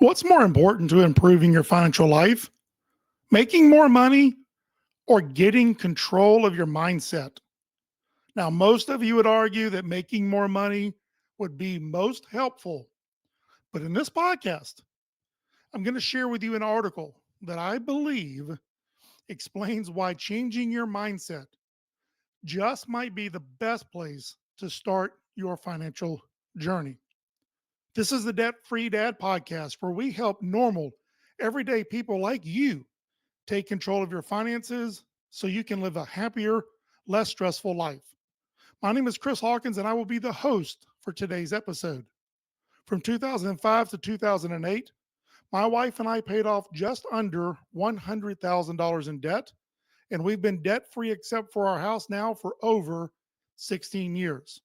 What's more important to improving your financial life? Making more money or getting control of your mindset? Now, most of you would argue that making more money would be most helpful. But in this podcast, I'm going to share with you an article that I believe explains why changing your mindset just might be the best place to start your financial journey. This is the Debt Free Dad podcast where we help normal, everyday people like you take control of your finances so you can live a happier, less stressful life. My name is Chris Hawkins, and I will be the host for today's episode. From 2005 to 2008, my wife and I paid off just under $100,000 in debt, and we've been debt free except for our house now for over 16 years.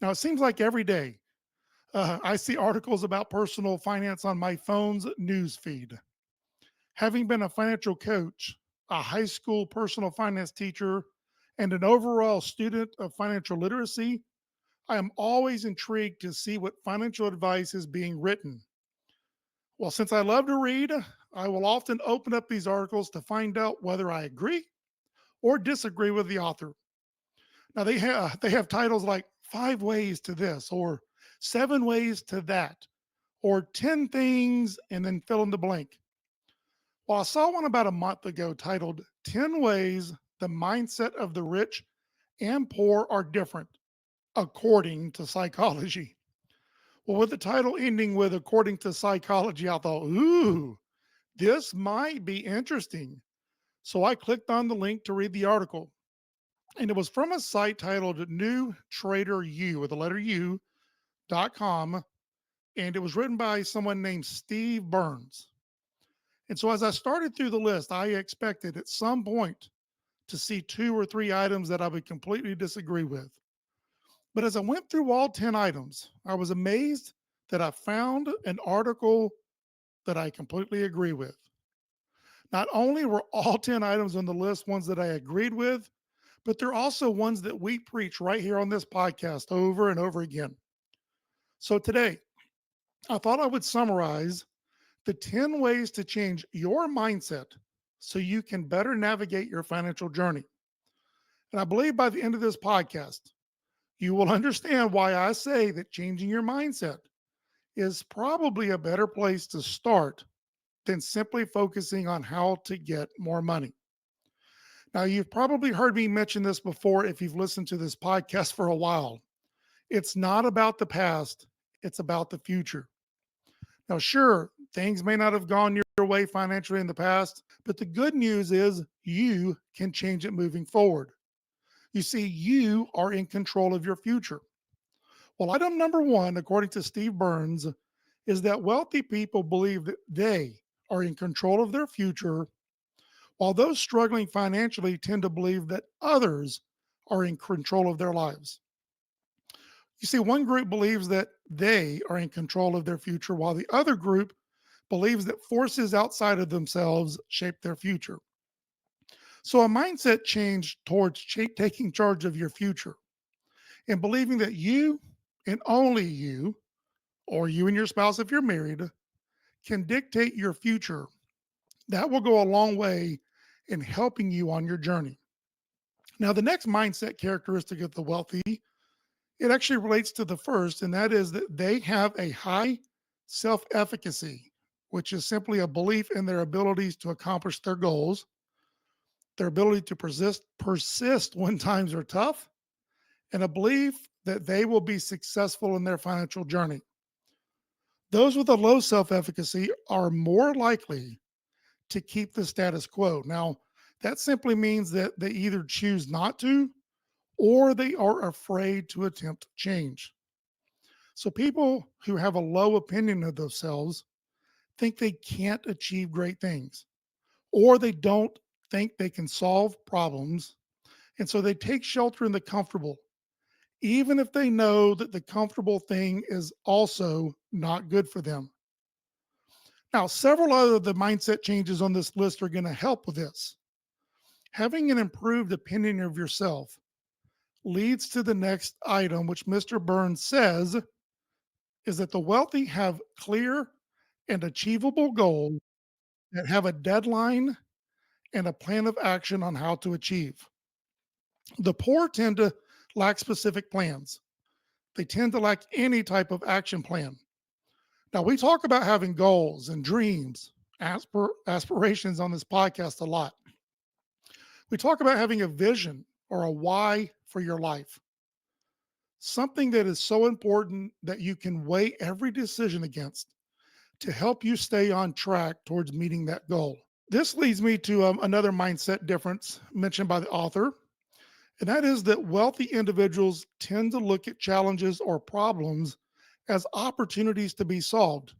Now, it seems like every day I see articles about personal finance on my phone's news feed. Having been a financial coach, a high school personal finance teacher, and an overall student of financial literacy, I am always intrigued to see what financial advice is being written. Well, since I love to read, I will often open up these articles to find out whether I agree or disagree with the author. Now they have titles like 5 ways to this or 7 ways to that or 10 things and then fill in the blank. Well, I saw one about a month ago titled 10 Ways the Mindset of the Rich and Poor Are Different, according to psychology. Well, with the title ending with according to psychology, I thought, ooh, this might be interesting. So I clicked on the link to read the article. And it was from a site titled New Trader U with the letter U.com. And it was written by someone named Steve Burns. And so as I started through the list, I expected at some point to see 2 or 3 items that I would completely disagree with. But as I went through all 10 items, I was amazed that I found an article that I completely agree with. Not only were all 10 items on the list ones that I agreed with, but they're also ones that we preach right here on this podcast over and over again. So today, I thought I would summarize the 10 ways to change your mindset so you can better navigate your financial journey. And I believe by the end of this podcast, you will understand why I say that changing your mindset is probably a better place to start than simply focusing on how to get more money. Now, you've probably heard me mention this before if you've listened to this podcast for a while. It's not about the past, it's about the future. Now, sure, things may not have gone your way financially in the past, but the good news is you can change it moving forward. You see, you are in control of your future. Well, item number one, according to Steve Burns, is that wealthy people believe that they are in control of their future, while those struggling financially tend to believe that others are in control of their lives. You see, one group believes that they are in control of their future, while the other group believes that forces outside of themselves shape their future. So, a mindset change towards taking charge of your future and believing that you and only you, or you and your spouse if you're married, can dictate your future. That will go a long way in helping you on your journey. Now, the next mindset characteristic of the wealthy, it actually relates to the first, and that is that they have a high self-efficacy, which is simply a belief in their abilities to accomplish their goals, their ability to persist when times are tough, and a belief that they will be successful in their financial journey. Those with a low self-efficacy are more likely to keep the status quo. Now, that simply means that they either choose not to or they are afraid to attempt change. So, people who have a low opinion of themselves think they can't achieve great things, or they don't think they can solve problems. And so they take shelter in the comfortable, even if they know that the comfortable thing is also not good for them. Now, several other the mindset changes on this list are going to help with this. Having an improved opinion of yourself leads to the next item, which Mr. Burns says is that the wealthy have clear, and achievable goals that have a deadline and a plan of action on how to achieve. The poor tend to lack specific plans. They tend to lack any type of action plan. Now, we talk about having goals and dreams, aspirations on this podcast a lot. We talk about having a vision or a why for your life, something that is so important that you can weigh every decision against to help you stay on track towards meeting that goal. This leads me to another mindset difference mentioned by the author, and that is that wealthy individuals tend to look at challenges or problems as opportunities to be solved.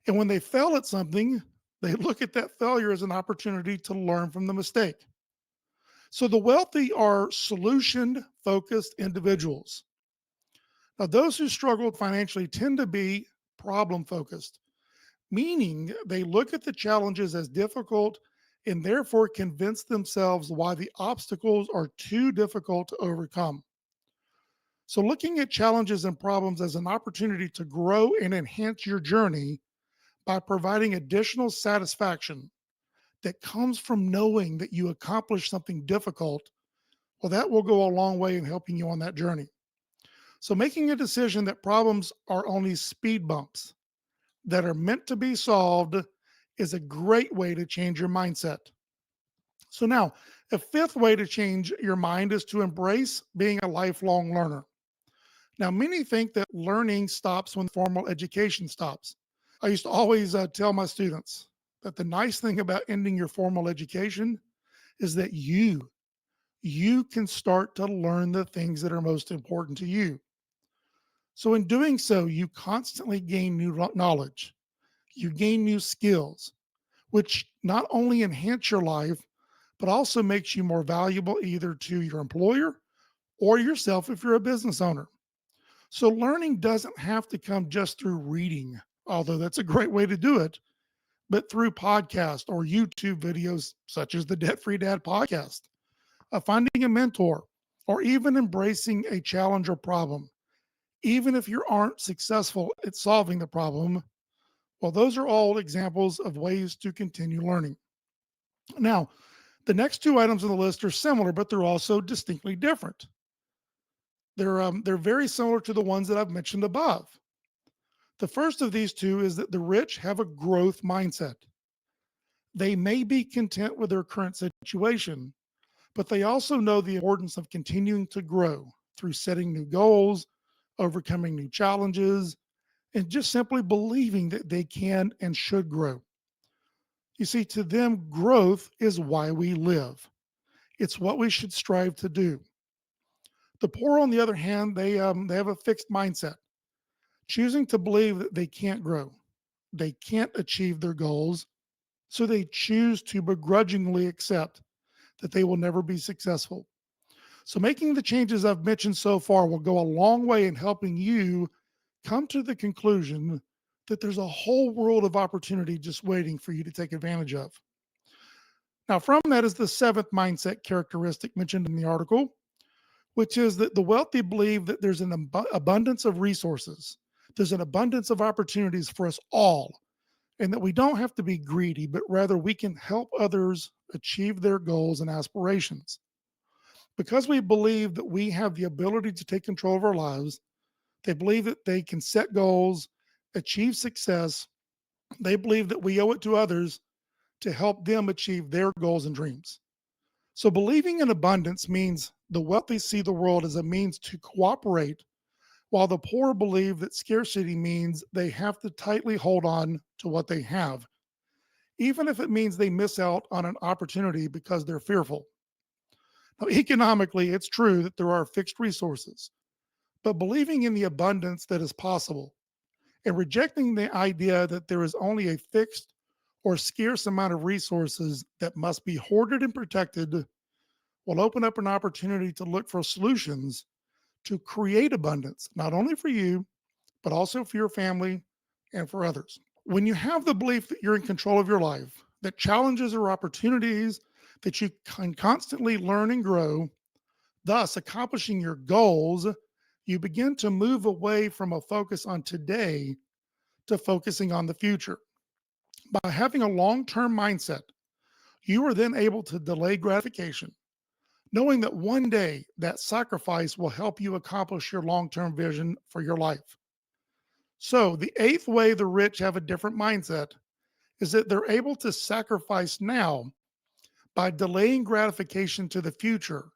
And when they fail at something, they look at that failure as an opportunity to learn from the mistake. So the wealthy are solution focused individuals. Now, those who struggle financially tend to be problem focused, meaning they look at the challenges as difficult and therefore convince themselves why the obstacles are too difficult to overcome. So, looking at challenges and problems as an opportunity to grow and enhance your journey by providing additional satisfaction that comes from knowing that you accomplished something difficult, well, that will go a long way in helping you on that journey. So, making a decision that problems are only speed bumps that are meant to be solved is a great way to change your mindset. So, now a fifth way to change your mind is to embrace being a lifelong learner. Now, many think that learning stops when formal education stops. I used to always tell my students that the nice thing about ending your formal education is that you can start to learn the things that are most important to you. So in doing so, you constantly gain new knowledge, you gain new skills, which not only enhance your life, but also makes you more valuable either to your employer or yourself if you're a business owner. So learning doesn't have to come just through reading, although that's a great way to do it, but through podcast or YouTube videos such as the Debt Free Dad podcast, finding a mentor, or even embracing a challenge or problem. Even if you aren't successful at solving the problem, well, those are all examples of ways to continue learning. Now, the next two items on the list are similar, but they're also distinctly different. They're very similar to the ones that I've mentioned above. The first of these two is that the rich have a growth mindset. They may be content with their current situation, but they also know the importance of continuing to grow through setting new goals, overcoming new challenges, and just simply believing that they can and should grow. You see, to them, growth is why we live. It's what we should strive to do. The poor, on the other hand, they have a fixed mindset, choosing to believe that they can't grow, they can't achieve their goals, so they choose to begrudgingly accept that they will never be successful. So, making the changes I've mentioned so far will go a long way in helping you come to the conclusion that there's a whole world of opportunity just waiting for you to take advantage of. Now, from that is the seventh mindset characteristic mentioned in the article, which is that the wealthy believe that there's an abundance of resources, there's an abundance of opportunities for us all, and that we don't have to be greedy, but rather we can help others achieve their goals and aspirations. Because we believe that we have the ability to take control of our lives, they believe that they can set goals, achieve success. They believe that we owe it to others to help them achieve their goals and dreams. So, believing in abundance means the wealthy see the world as a means to cooperate, while the poor believe that scarcity means they have to tightly hold on to what they have, even if it means they miss out on an opportunity because they're fearful. Now, economically, it's true that there are fixed resources, but believing in the abundance that is possible and rejecting the idea that there is only a fixed or scarce amount of resources that must be hoarded and protected will open up an opportunity to look for solutions to create abundance, not only for you, but also for your family and for others. When you have the belief that you're in control of your life, that challenges are opportunities, that you can constantly learn and grow, thus accomplishing your goals, you begin to move away from a focus on today to focusing on the future. By having a long term mindset, you are then able to delay gratification, knowing that one day that sacrifice will help you accomplish your long term vision for your life. So, the eighth way the rich have a different mindset is that they're able to sacrifice now by delaying gratification to the future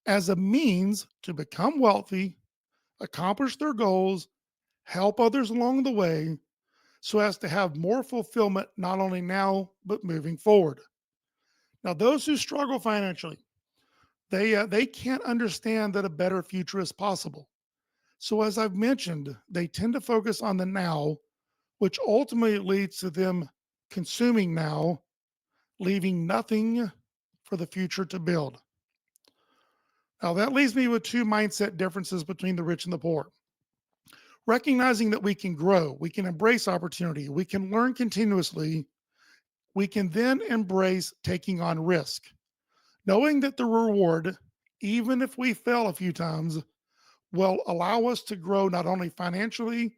as a means to become wealthy, accomplish their goals, help others along the way, so as to have more fulfillment not only now, but moving forward. Now, those who struggle financially, they can't understand that a better future is possible. So, as I've mentioned, they tend to focus on the now, which ultimately leads to them consuming now, leaving nothing for the future to build. Now, that leaves me with two mindset differences between the rich and the poor. Recognizing that we can grow, we can embrace opportunity, we can learn continuously, we can then embrace taking on risk, knowing that the reward, even if we fail a few times, will allow us to grow not only financially,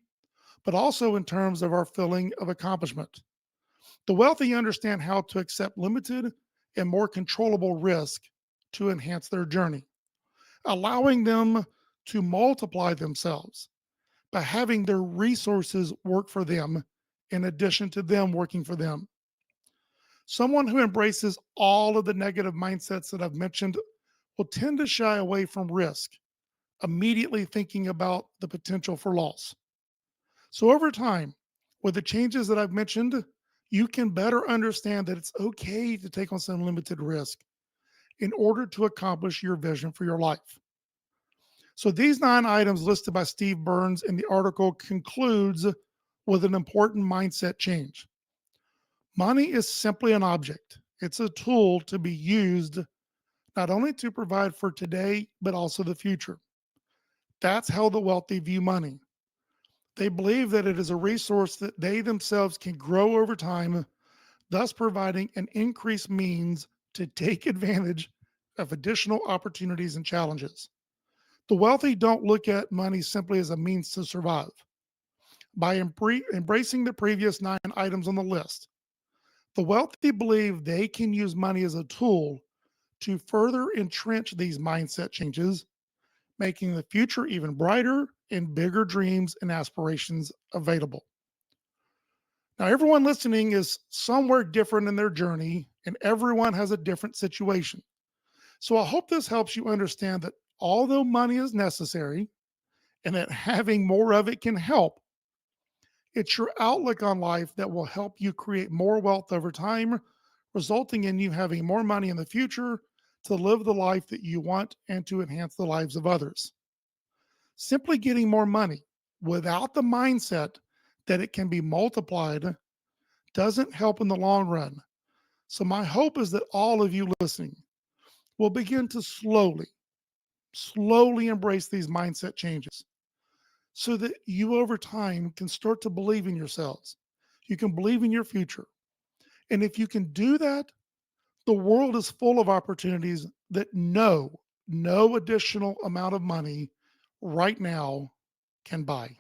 but also in terms of our feeling of accomplishment. The wealthy understand how to accept limited and more controllable risk to enhance their journey, allowing them to multiply themselves by having their resources work for them in addition to them working for them. Someone who embraces all of the negative mindsets that I've mentioned will tend to shy away from risk, immediately thinking about the potential for loss. So, over time, with the changes that I've mentioned, you can better understand that it's okay to take on some limited risk in order to accomplish your vision for your life. So, these 9 items listed by Steve Burns in the article concludes with an important mindset change. Money is simply an object, it's a tool to be used not only to provide for today, but also the future. That's how the wealthy view money. They believe that it is a resource that they themselves can grow over time, thus providing an increased means to take advantage of additional opportunities and challenges. The wealthy don't look at money simply as a means to survive. By embracing the previous 9 items on the list, the wealthy believe they can use money as a tool to further entrench these mindset changes, making the future even brighter and bigger dreams and aspirations available. Now, everyone listening is somewhere different in their journey, and everyone has a different situation. So, I hope this helps you understand that although money is necessary and that having more of it can help, it's your outlook on life that will help you create more wealth over time, resulting in you having more money in the future to live the life that you want and to enhance the lives of others. Simply getting more money without the mindset that it can be multiplied doesn't help in the long run. So, my hope is that all of you listening will begin to slowly embrace these mindset changes so that you over time can start to believe in yourselves. You can believe in your future. And if you can do that, the world is full of opportunities that no additional amount of money right now can buy.